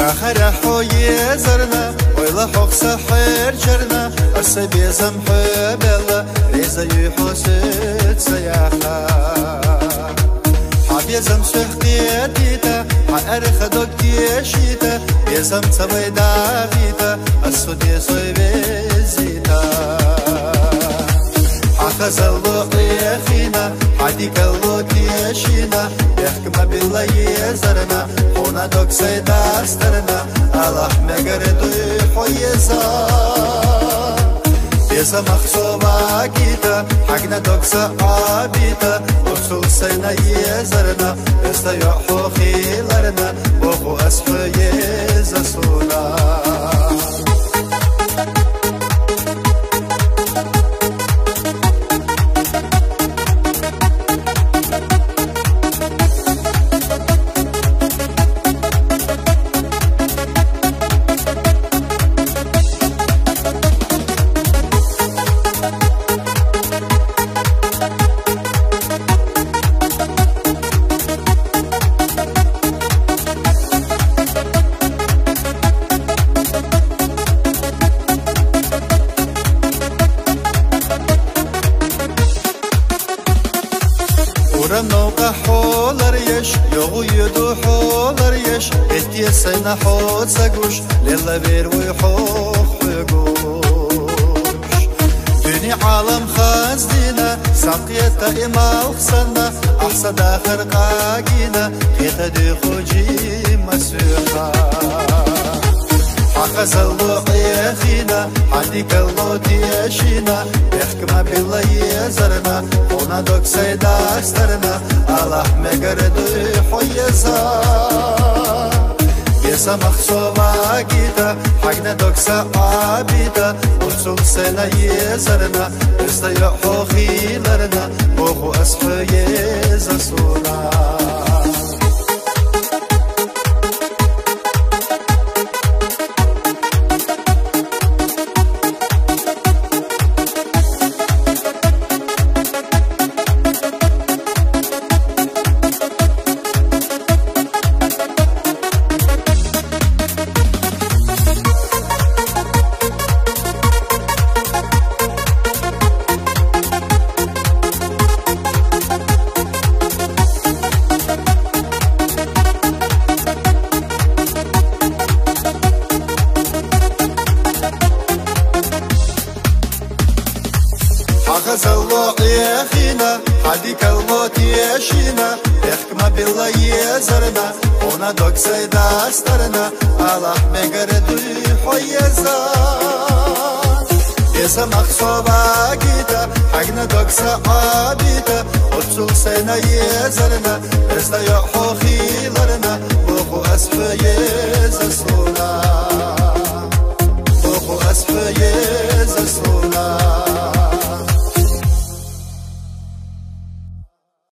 آخر حوی زرنا ویلا حق سحر جرنا أرسبي زمحو بلا ريزا يحوسد سياحا حبي زم سحقي ديتا حأرخ دوكي شيتا يزم تبيدا فيتا السودي صيبي زيتا حخز اللوقي فينا حديك اللوقي شينا يحكم بالله يزرنا خونا دوك سيدا استرنا الله مقردو حويزا يزا مخصوبة كيتا حقنا دوك سعابيتا وصول سينا يزرنا استيحو خيلرنا وخو أسحو يزا سونا نوقع حولر يش يغو يدو حولر يش اتي سينا حوت سقوش ليلا بير ويحوخ حقوش دني عالم خاز دينا ساقية إما وخسنا أحسن آخر قاقينا خيطة دي خوجي مسوحا حقز اللوقي خينا حديك اللوتي يشينا يحكم بالله يزرنا خونا دوك سيدا استرنا الله مقردو حويزا يسا مخصوبة كيتا حقنا دوك سعابيتا وصول سينا يزرنا استيحو خيلرنا وخو أسحو يزا سونا حخز اللوقي خينا حديك الموت يشينا يحكم بالله يزرنا خونا دوك سيدا استرنا الله مقردو حويزا يسا مخصوبة كيتا حقنا دوك سعابيتا وصول سينا يزرنا استيحو خيلرنا وخو أسحو يزا سونا وخو أسحو يزا